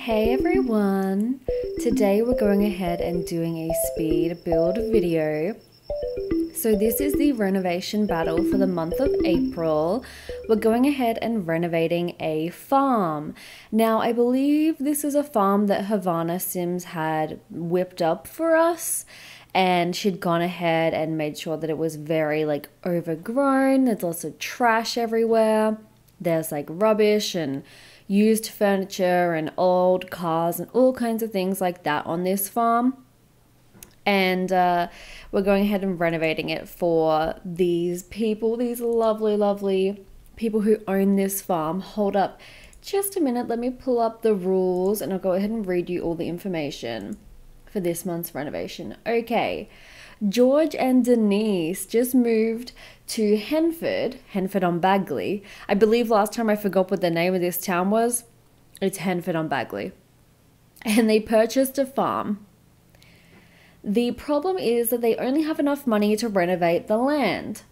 Hey everyone! Today we're going ahead and doing a speed build video. So this is the renovation battle for the month of April. We're going ahead and renovating a farm. Now I believe this is a farm that Havana Sims had whipped up for us, and she'd gone ahead and made sure that it was very overgrown. There's lots of trash everywhere. There's rubbish and used furniture and old cars and all kinds of things like that on this farm. And we're going ahead and renovating it for these people, these lovely people who own this farm. Hold up just a minute, let me pull up the rules and I'll go ahead and read you all the information for this month's renovation. Okay, George and Denise just moved to Henford on Bagley. I believe last time I forgot what the name of this town was. It's Henford on Bagley. And they purchased a farm. The problem is that they only have enough money to renovate the land.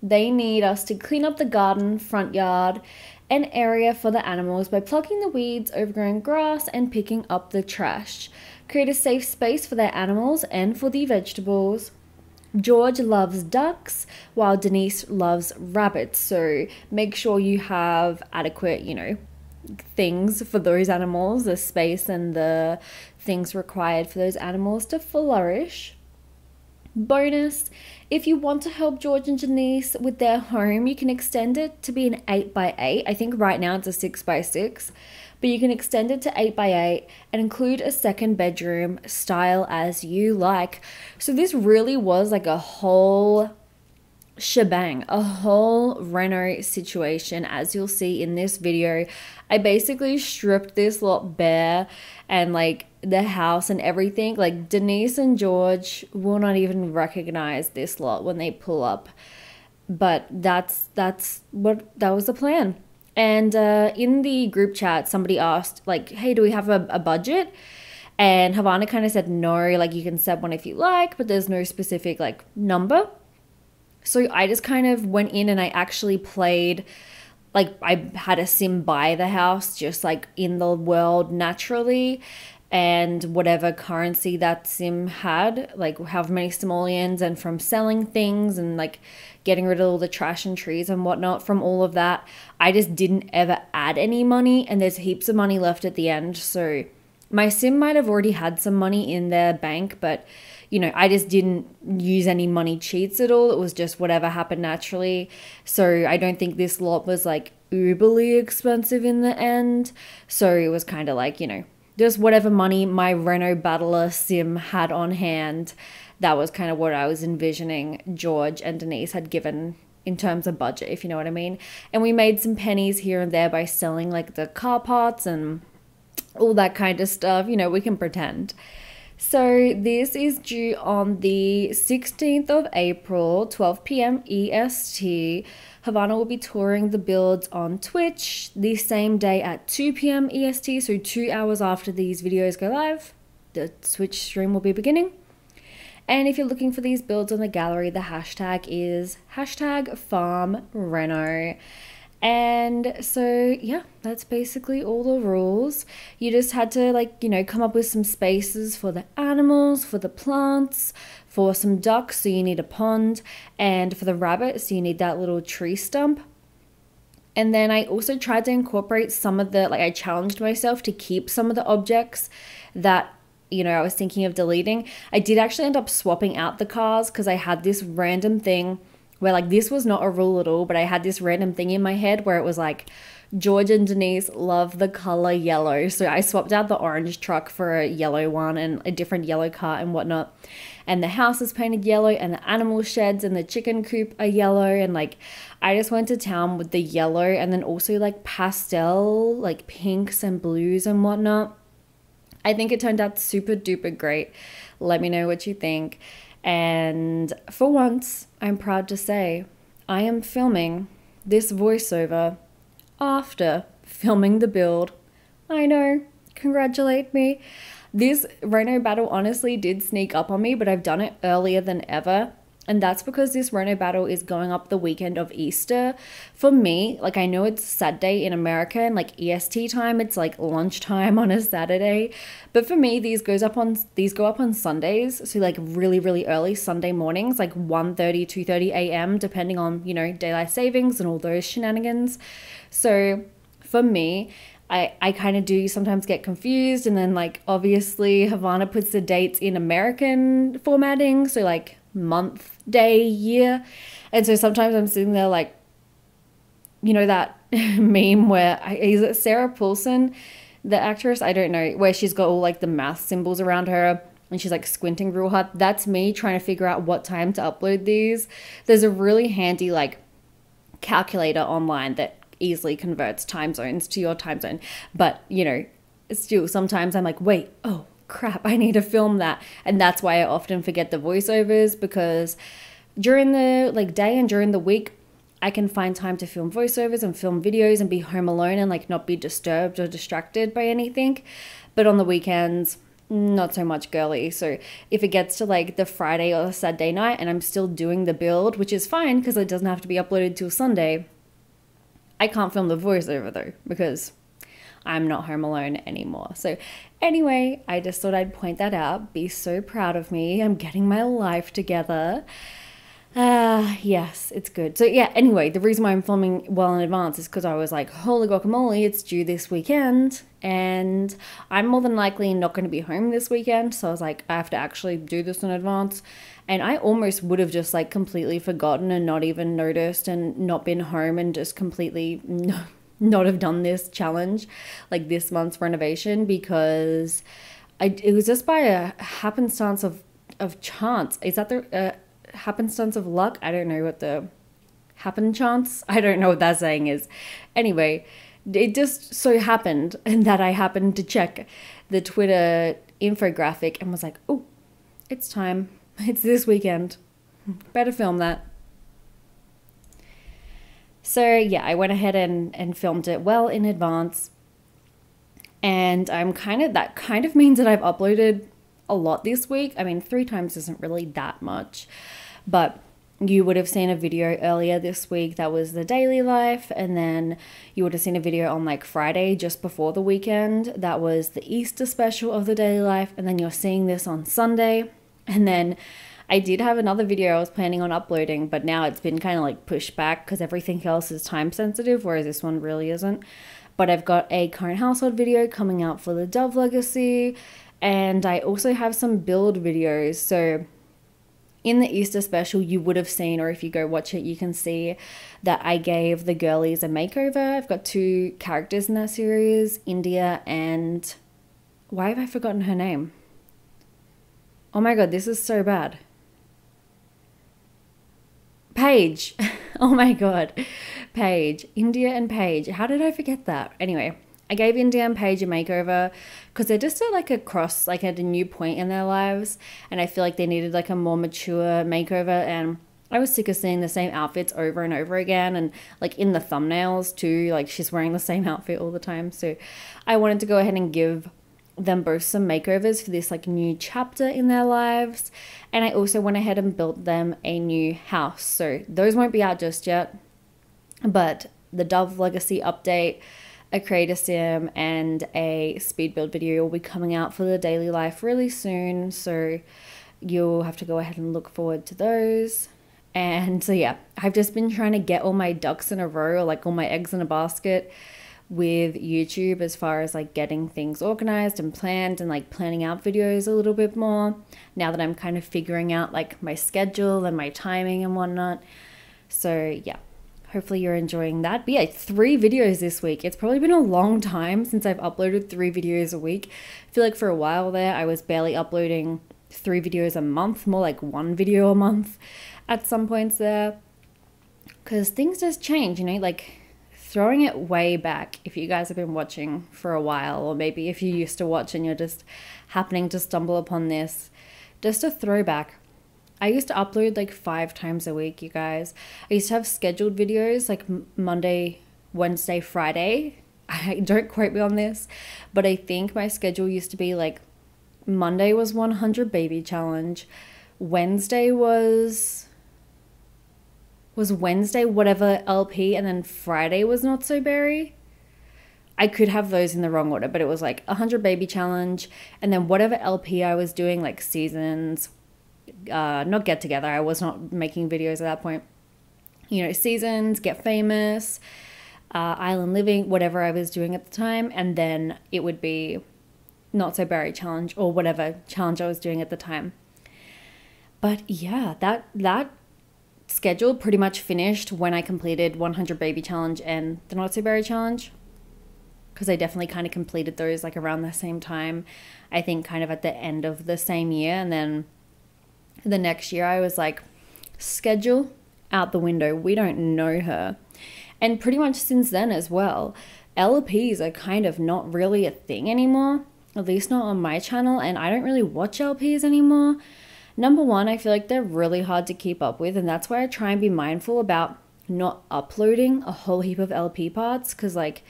They need us to clean up the garden, front yard, and area for the animals by plucking the weeds, overgrown grass, and picking up the trash. Create a safe space for their animals and for the vegetables. George loves ducks while Denise loves rabbits, so make sure you have adequate, things for those animals, the space and the things required for those animals to flourish. Bonus, if you want to help George and Denise with their home, you can extend it to be an 8x8. I think right now it's a 6x6, but you can extend it to 8x8 and include a second bedroom, style as you like. So this really was like a whole shebang, a whole reno situation. As you'll see in this video, I basically stripped this lot bare, and the house and everything, Denise and George will not even recognize this lot when they pull up, but that was the plan. And in the group chat, somebody asked hey, do we have a budget? And Havana kind of said no, you can set one if you like, but there's no specific number. So I just kind of went in and I actually played, I had a sim buy the house just in the world naturally, and whatever currency that sim had, however many simoleons, and from selling things and getting rid of all the trash and trees and whatnot, from all of that, I just didn't ever add any money, and there's heaps of money left at the end. So my sim might have already had some money in their bank, but I just didn't use any money cheats at all. It was just whatever happened naturally. So I don't think this lot was uberly expensive in the end. So it was kind of just whatever money my Reno Battler sim had on hand. That was kind of what I was envisioning George and Denise had given in terms of budget, if you know what I mean. And we made some pennies here and there by selling the car parts and all that kind of stuff. We can pretend. So this is due on the 16th of April, 12 p.m. EST. Havana will be touring the builds on Twitch the same day at 2 p.m. EST, so 2 hours after these videos go live, the Twitch stream will be beginning. And if you're looking for these builds on the gallery, the hashtag is #FarmReno. And so, yeah, that's basically all the rules. You just had to, come up with some spaces for the animals, for the plants, for some ducks, so you need a pond, and for the rabbit, so you need that little tree stump. And then I also tried to incorporate some of the, I challenged myself to keep some of the objects that, I was thinking of deleting. I did actually end up swapping out the cars because I had this random thing where this was not a rule at all, but I had this random thing in my head where it was George and Denise love the color yellow. So I swapped out the orange truck for a yellow one and a different yellow car and whatnot. And the house is painted yellow, and the animal sheds and the chicken coop are yellow. And I just went to town with the yellow, and then also pastel, pinks and blues and whatnot. I think it turned out super duper great. Let me know what you think. And for once, I'm proud to say I am filming this voiceover after filming the build. I know, congratulate me. This Reno battle honestly did sneak up on me, but I've done it earlier than ever. And that's because this Reno battle is going up the weekend of Easter. For me, like, I know it's Saturday in America and like EST time, it's like lunchtime on a Saturday. But for me, these go up on Sundays. So like really, really early Sunday mornings, like 1:30, 2:30 a.m., depending on, you know, daylight savings and all those shenanigans. So for me, I kind of do sometimes get confused. And then like, obviously Havana puts the dates in American formatting. So like month, day, year. And so sometimes I'm sitting there like, you know, that meme where, is it Sarah Paulson, the actress? I don't know, where she's got all like the math symbols around her and she's like squinting real hard. That's me trying to figure out what time to upload these. There's a really handy like calculator online that easily converts time zones to your time zone. But, you know, still sometimes I'm like, wait, oh crap, I need to film that. And that's why I often forget the voiceovers, because during the like day and during the week, I can find time to film voiceovers and film videos and be home alone and like not be disturbed or distracted by anything. But on the weekends, not so much, girly. So if it gets to like the Friday or Saturday night and I'm still doing the build, which is fine because it doesn't have to be uploaded till Sunday, I can't film the voiceover though, because I'm not home alone anymore. So anyway, I just thought I'd point that out. Be so proud of me. I'm getting my life together. Yes, it's good. So yeah, anyway, the reason why I'm filming well in advance is because I was like, holy guacamole, it's due this weekend. And I'm more than likely not going to be home this weekend. So I was like, I have to actually do this in advance. And I almost would have just like completely forgotten and not even noticed and not been home and just completely not have done this challenge, like this month's renovation, because it was just by a happenstance of chance. Is that the happenstance of luck? I don't know what the happen chance. I don't know what that saying is. Anyway, it just so happened and that I happened to check the Twitter infographic and was like, oh, it's time. It's this weekend. Better film that. So yeah, I went ahead and filmed it well in advance. And that kind of means that I've uploaded a lot this week. I mean, 3 times isn't really that much, but you would have seen a video earlier this week that was the daily life, and then you would have seen a video on like Friday just before the weekend that was the Easter special of the daily life, and then you're seeing this on Sunday. And then I did have another video I was planning on uploading, but now it's been kind of like pushed back because everything else is time sensitive, whereas this one really isn't. But I've got a current household video coming out for the Dove Legacy, and I also have some build videos. So in the Easter special, you would have seen, or if you go watch it, you can see that I gave the girlies a makeover. I've got 2 characters in that series, India and... why have I forgotten her name? Oh my god, this is so bad. Paige. Oh my god. Paige. India and Paige. How did I forget that? Anyway, I gave India and Paige a makeover because they're just at a cross, like at a new point in their lives. And I feel like they needed like a more mature makeover. And I was sick of seeing the same outfits over and over again. And like in the thumbnails too, like she's wearing the same outfit all the time. So I wanted to go ahead and give them both some makeovers for this like new chapter in their lives. And I also went ahead and built them a new house. So those won't be out just yet, but the Dove Legacy update, a crypticsim, and a speed build video will be coming out for the daily life really soon. So you'll have to go ahead and look forward to those. And so yeah, I've just been trying to get all my ducks in a row, or like all my eggs in a basket with YouTube, as far as like getting things organized and planned and like planning out videos a little bit more now that I'm kind of figuring out like my schedule and my timing and whatnot. So yeah, hopefully you're enjoying that. But yeah, 3 videos this week. It's probably been a long time since I've uploaded 3 videos a week. I feel like for a while there I was barely uploading 3 videos a month, more like 1 video a month at some points there, because things just change, you know, like throwing it way back, if you guys have been watching for a while, or maybe if you used to watch and you're just happening to stumble upon this, just a throwback. I used to upload like 5 times a week, you guys. I used to have scheduled videos like Monday, Wednesday, Friday. Don't quote me on this, but I think my schedule used to be like Monday was 100 baby challenge. Wednesday was was Wednesday whatever LP, and then Friday was Not So Berry. I could have those in the wrong order, but it was like 100 baby challenge, and then whatever LP I was doing, like seasons, not get together. I was not making videos at that point. You know, seasons, get famous, island living, whatever I was doing at the time, and then it would be Not So Berry challenge or whatever challenge I was doing at the time. But yeah, that schedule pretty much finished when I completed 100 baby challenge and the Not So Berry challenge, because I definitely kind of completed those like around the same time, I think kind of at the end of the same year. And then the next year I was like, schedule out the window, we don't know her. And pretty much since then as well, LPs are kind of not really a thing anymore, at least not on my channel, and I don't really watch LPs anymore. Number one, I feel like they're really hard to keep up with, and that's why I try and be mindful about not uploading a whole heap of LP parts, because like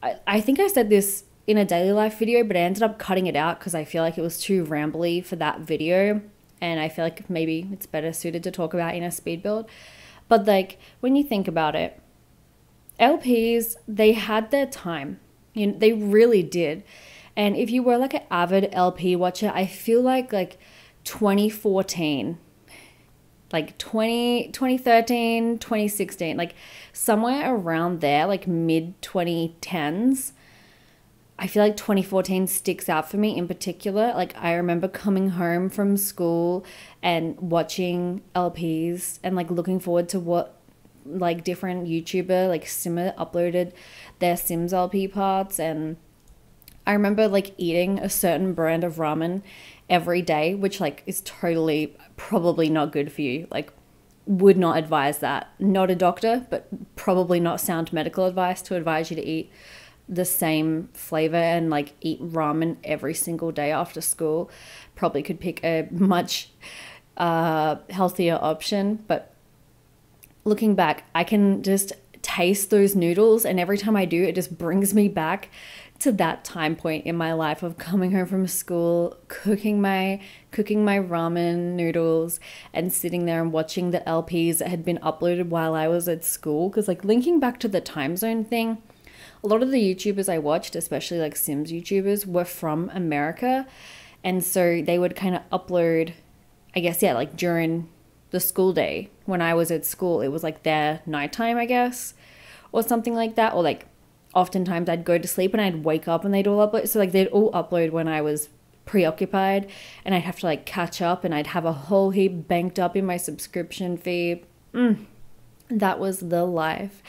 I think I said this in a daily life video, but I ended up cutting it out because I feel like it was too rambly for that video, and I feel like maybe it's better suited to talk about in a speed build. But like when you think about it, LPs, they had their time. You know, they really did. And if you were like an avid LP watcher, I feel like 2014, like 2013, 2016, like somewhere around there, like mid 2010s. I feel like 2014 sticks out for me in particular. Like I remember coming home from school and watching LPs and like looking forward to what like different YouTuber like Simmer uploaded their Sims LP parts. And I remember like eating a certain brand of ramen every day, which like is totally probably not good for you. Like would not advise that. Not a doctor, but probably not sound medical advice to advise you to eat the same flavor and like eat ramen every single day after school. Probably could pick a much healthier option. But looking back, I can just taste those noodles, and every time I do, it just brings me back to that time point in my life of coming home from school, cooking my ramen noodles, and sitting there and watching the LPs that had been uploaded while I was at school. Because like linking back to the time zone thing, a lot of the YouTubers I watched, especially like Sims YouTubers, were from America, and so they would kind of upload, I guess, yeah, like during the school day. When I was at school, it was like their nighttime, I guess, or something like that. Or like oftentimes I'd go to sleep and I'd wake up and they'd all upload. So like they'd all upload when I was preoccupied, and I'd have to like catch up, and I'd have a whole heap banked up in my subscription fee. That was the life.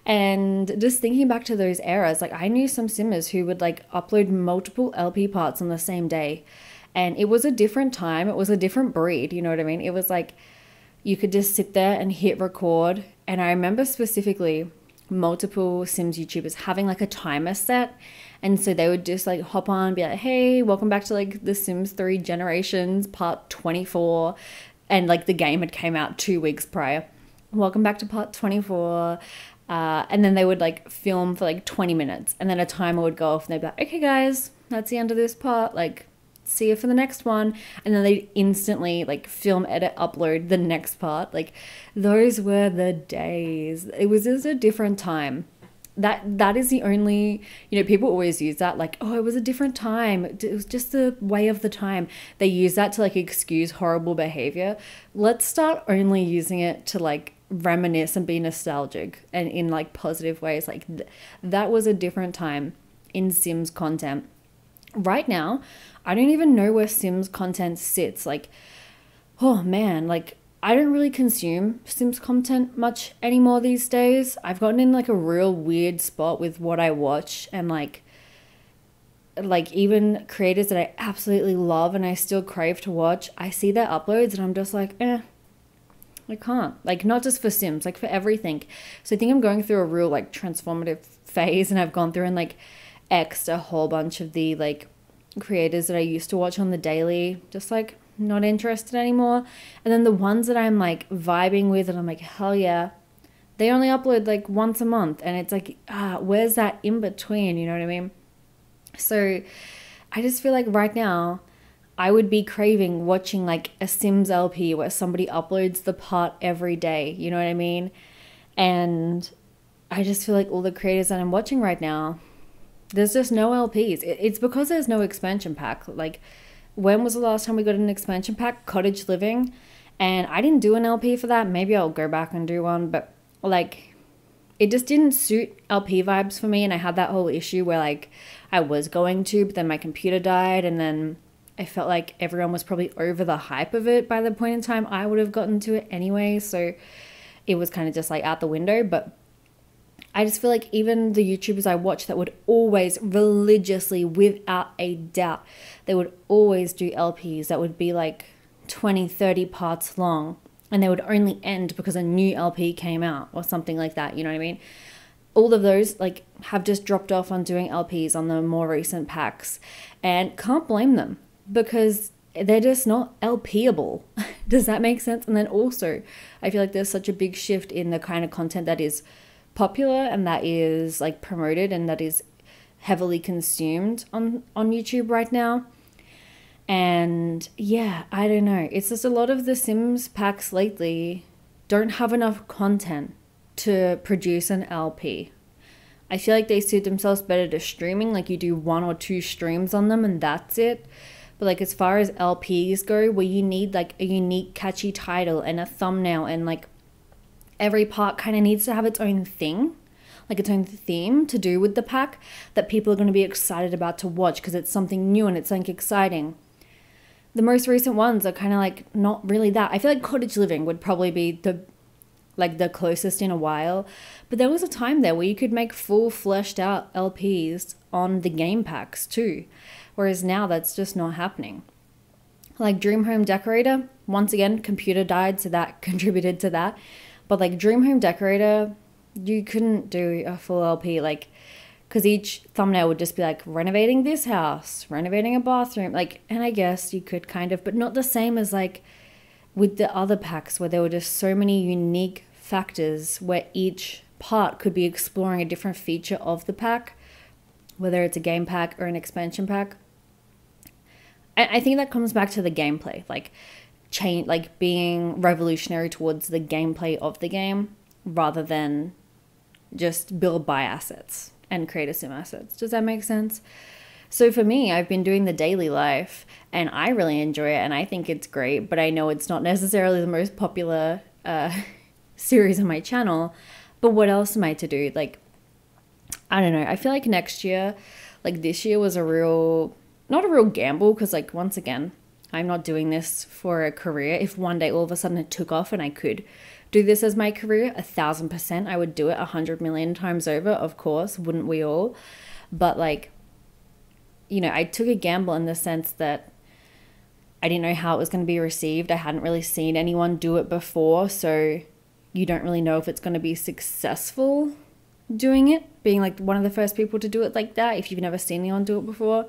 And just thinking back to those eras, like I knew some simmers who would like upload multiple LP parts on the same day. And it was a different time. It was a different breed. You know what I mean? It was like you could just sit there and hit record. And I remember specifically multiple Sims YouTubers having like a timer set. And so they would just like hop on and be like, hey, welcome back to like the Sims 3 Generations part 24. And like the game had came out 2 weeks prior. Welcome back to part 24. And then they would like film for like 20 minutes, and then a timer would go off and they'd be like, okay guys, that's the end of this part, like see you for the next one. And then they'd instantly like film, edit, upload the next part. Like those were the days. It was just a different time. That is the only, you know, people always use that like, oh, it was a different time, it was just the way of the time. They use that to like excuse horrible behavior. Let's start only using it to like reminisce and be nostalgic, and in like positive ways. Like that was a different time in Sims content. Right now, I don't even know where Sims content sits. Like, oh man, like I don't really consume Sims content much anymore these days. I've gotten in like a real weird spot with what I watch, and like even creators that I absolutely love and I still crave to watch, I see their uploads and I'm just like, I can't. Like not just for Sims, like for everything. So I think I'm going through a real like transformative phase, and I've gone through and like X'd a whole bunch of the like creators that I used to watch on the daily, just like not interested anymore. And then the ones that I'm like vibing with and I'm like, hell yeah, they only upload like once a month, and it's like, where's that in between, you know what I mean? So I just feel like right now I would be craving watching like a Sims LP where somebody uploads the part every day, you know what I mean? And I just feel like all the creators that I'm watching right now, there's just no LPs. It's because there's no expansion pack. Like, when was the last time we got an expansion pack? Cottage Living. And I didn't do an LP for that. Maybe I'll go back and do one. But, like, it just didn't suit LP vibes for me. And I had that whole issue where, like, I was going to, but then my computer died. And then I felt like everyone was probably over the hype of it by the point in time I would have gotten to it anyway. So it was kind of just, like, out the window. But I just feel like even the YouTubers I watch that would always religiously, without a doubt, they would always do LPs that would be like 20, 30 parts long, and they would only end because a new LP came out or something like that, you know what I mean? All of those like have just dropped off on doing LPs on the more recent packs, and can't blame them because they're just not LPable. Does that make sense? And then also, I feel like there's such a big shift in the kind of content that is popular and that is like promoted and that is heavily consumed on YouTube right now. And yeah, I don't know. It's just a lot of the Sims packs lately don't have enough content to produce an LP. I feel like they suit themselves better to streaming, like you do 1 or 2 streams on them and that's it. But like as far as LPs go, where you need like a unique catchy title and a thumbnail, and like every part kind of needs to have its own thing, like its own theme to do with the pack that people are going to be excited about to watch because it's something new and it's like exciting. The most recent ones are kind of like not really that. I feel like Cottage Living would probably be the closest in a while, but there was a time there where you could make full fleshed out LPs on the game packs too, whereas now that's just not happening. Like Dream Home Decorator, once again computer died, so that contributed to that. But like Dream Home Decorator, you couldn't do a full LP, like, because each thumbnail would just be like renovating this house, renovating a bathroom, like, and I guess you could kind of, but not the same as like with the other packs where there were just so many unique factors where each part could be exploring a different feature of the pack, whether it's a game pack or an expansion pack. I think that comes back to the gameplay, like being revolutionary towards the gameplay of the game rather than just build buy assets and create a sim assets. Does that make sense? So for me, I've been doing the daily life and I really enjoy it and I think it's great, but I know it's not necessarily the most popular series on my channel. But what else am I to do? Like, I don't know. I feel like next year, like this year was not a real gamble, because like once again, I'm not doing this for a career. If one day all of a sudden it took off and I could do this as my career, 1,000%, I would do it 100 million times over. Of course, wouldn't we all? But like, you know, I took a gamble in the sense that I didn't know how it was going to be received. I hadn't really seen anyone do it before, so you don't really know if it's going to be successful doing it, being like one of the first people to do it like that if you've never seen anyone do it before.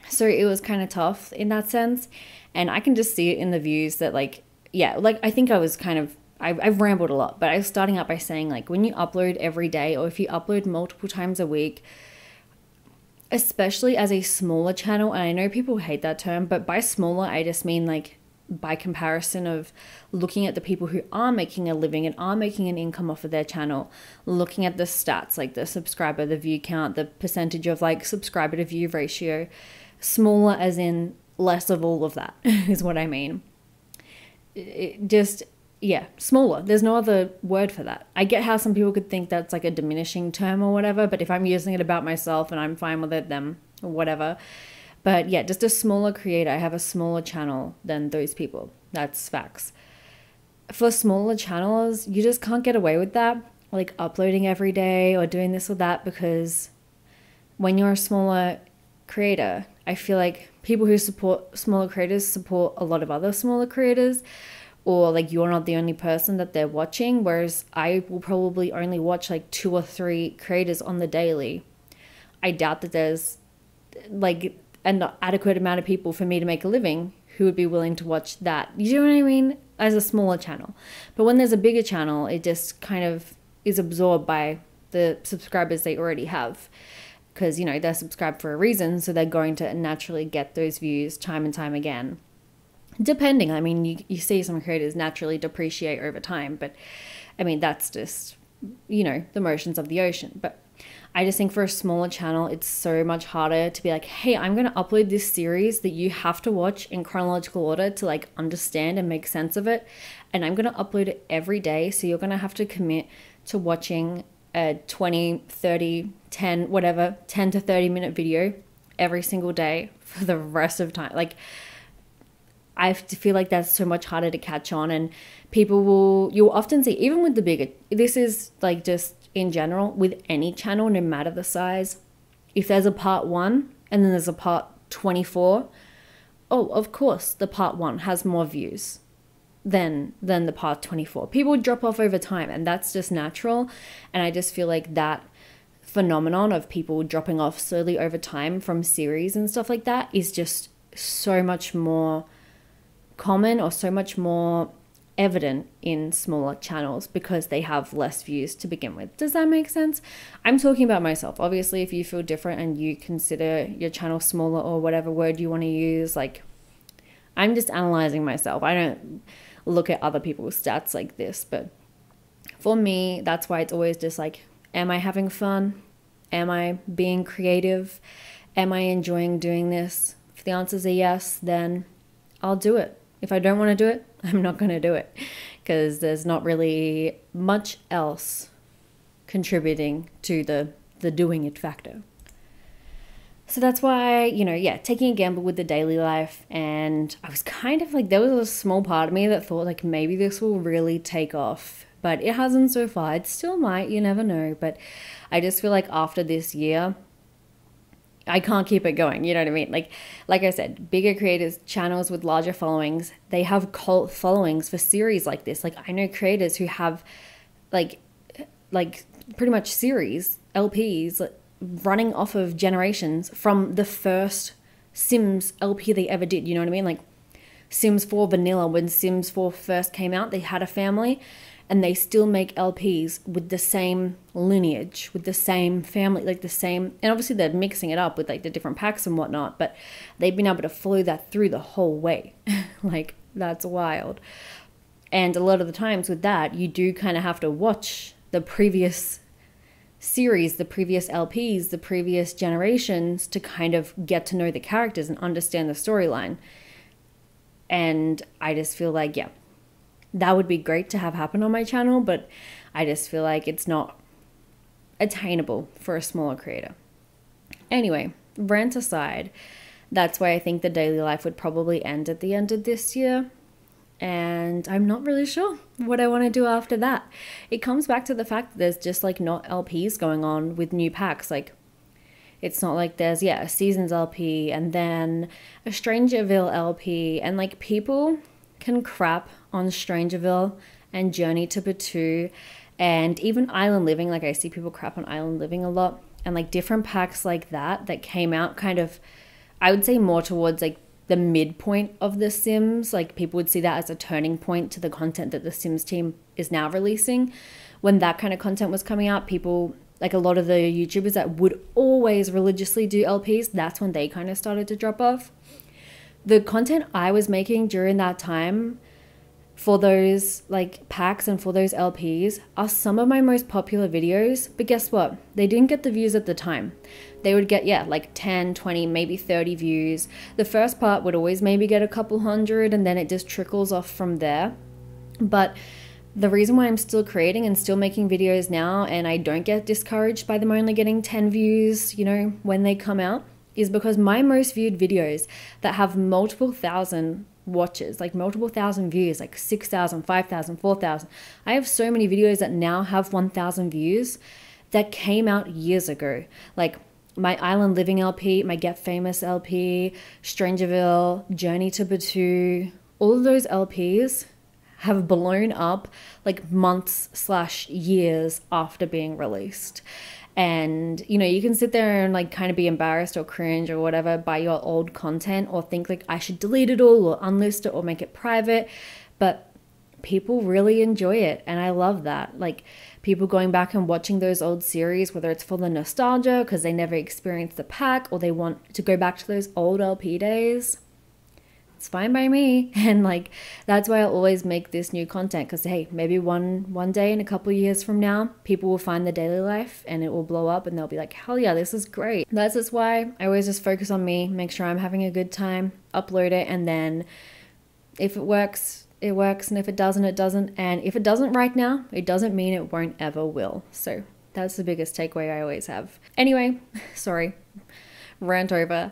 So it was kind of tough in that sense. And I can just see it in the views that like, yeah, like I think I was kind of, I've rambled a lot, but I was starting out by saying like when you upload every day or if you upload multiple times a week, especially as a smaller channel, and I know people hate that term, but by smaller, I just mean like by comparison of looking at the people who are making a living and are making an income off of their channel, looking at the stats like the subscriber, the view count, the percentage of like subscriber to view ratio, smaller as in less of all of that is what I mean. It just, yeah, smaller. There's no other word for that. I get how some people could think that's like a diminishing term or whatever, but if I'm using it about myself and I'm fine with it, then whatever. But yeah, just a smaller creator. I have a smaller channel than those people. That's facts. For smaller channels, you just can't get away with that, like uploading every day or doing this or that, because when you're a smaller creator, I feel like people who support smaller creators support a lot of other smaller creators, or like you're not the only person that they're watching, whereas I will probably only watch like 2 or 3 creators on the daily. I doubt that there's like an adequate amount of people for me to make a living who would be willing to watch that. You know what I mean? As a smaller channel. But when there's a bigger channel, it just kind of is absorbed by the subscribers they already have. because, you know, they're subscribed for a reason, so they're going to naturally get those views time and time again. Depending, I mean, you see some creators naturally depreciate over time, but I mean, that's just, you know, the motions of the ocean. But I just think for a smaller channel, it's so much harder to be like, hey, I'm going to upload this series that you have to watch in chronological order to like understand and make sense of it. And I'm going to upload it every day. So you're going to have to commit to watching a 20, 30, 10, whatever, 10 to 30 minute video every single day for the rest of time. Like, I feel like that's so much harder to catch on, and you'll often see, even with the bigger, this is like just in general with any channel, no matter the size, if there's a part 1 and then there's a part 24, oh, of course the part 1 has more views than the part 24. People drop off over time, and that's just natural. And I just feel like that phenomenon of people dropping off slowly over time from series and stuff like that is just so much more common, or so much more evident in smaller channels because they have less views to begin with. Does that make sense? I'm talking about myself. Obviously, if you feel different and you consider your channel smaller, or whatever word you want to use, like, I'm just analyzing myself. I don't look at other people's stats like this, but for me, that's why it's always just like, am I having fun? Am I being creative? Am I enjoying doing this? If the answers are yes, then I'll do it. If I don't want to do it, I'm not going to do it, because there's not really much else contributing to the doing it factor. So that's why, you know, yeah, taking a gamble with the daily life. And I was kind of like, there was a small part of me that thought like maybe this will really take off, but it hasn't so far. It still might, you never know. But I just feel like after this year, I can't keep it going, you know what I mean? Like I said, bigger creators, channels with larger followings, they have cult followings for series like this. Like, I know creators who have like pretty much series, LPs, running off of generations from the first Sims LP they ever did, you know what I mean? Like Sims 4 Vanilla, when Sims 4 first came out, they had a family, and they still make LPs with the same lineage, with the same family, like the same, and obviously they're mixing it up with like the different packs and whatnot, but they've been able to follow that through the whole way. Like, that's wild. And a lot of the times with that, you do kind of have to watch the previous series, the previous LPs, the previous generations to kind of get to know the characters and understand the storyline. And I just feel like, yeah, that would be great to have happen on my channel, but I just feel like it's not attainable for a smaller creator. Anyway, rant aside, that's why I think the daily life would probably end at the end of this year. And I'm not really sure what I want to do after that. It comes back to the fact that there's just like not LPs going on with new packs. Like, it's not like there's, yeah, a Seasons LP and then a Strangerville LP, and like people can crap on Strangerville and Journey to Batu and even Island Living. Like, I see people crap on Island Living a lot, and like different packs like that came out kind of, I would say more towards like the midpoint of the Sims. Like, people would see that as a turning point to the content that the Sims team is now releasing. When that kind of content was coming out, people, like a lot of the YouTubers that would always religiously do LPs, that's when they kind of started to drop off. The content I was making during that time for those like packs and for those LPs are some of my most popular videos. But guess what? They didn't get the views at the time. They would get, yeah, like 10, 20, maybe 30 views. The first part would always maybe get a couple hundred, and then it just trickles off from there. But the reason why I'm still creating and still making videos now, and I don't get discouraged by them only getting 10 views, you know, when they come out, is because my most viewed videos that have multiple thousand watches, like multiple thousand views, like 6,000, 5,000, 4,000. I have so many videos that now have 1,000 views that came out years ago. Like my Island Living LP, my Get Famous LP, Strangerville, Journey to Batu, all of those LPs have blown up like months/years after being released. And, you know, you can sit there and like kind of be embarrassed or cringe or whatever by your old content, or think like I should delete it all or unlist it or make it private. But people really enjoy it, and I love that. Like, people going back and watching those old series, whether it's for the nostalgia because they never experienced the pack, or they want to go back to those old LP days, it's fine by me. And like, that's why I always make this new content, because hey, maybe one day in a couple of years from now, people will find the daily life and it will blow up and they'll be like, hell yeah, this is great. That's just why I always just focus on me, make sure I'm having a good time, upload it, and then if it works, it works, and if it doesn't, it doesn't. And if it doesn't right now, it doesn't mean it won't ever will. So that's the biggest takeaway I always have. Anyway, sorry, rant over.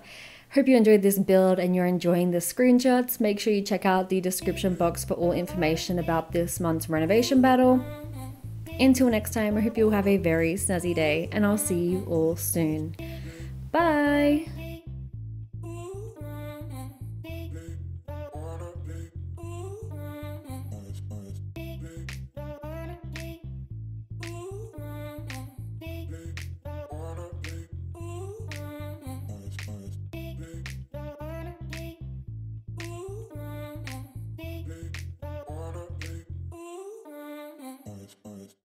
Hope you enjoyed this build and you're enjoying the screenshots. Make sure you check out the description box for all information about this month's renovation battle. Until next time, I hope you'll have a very snazzy day, and I'll see you all soon. Bye!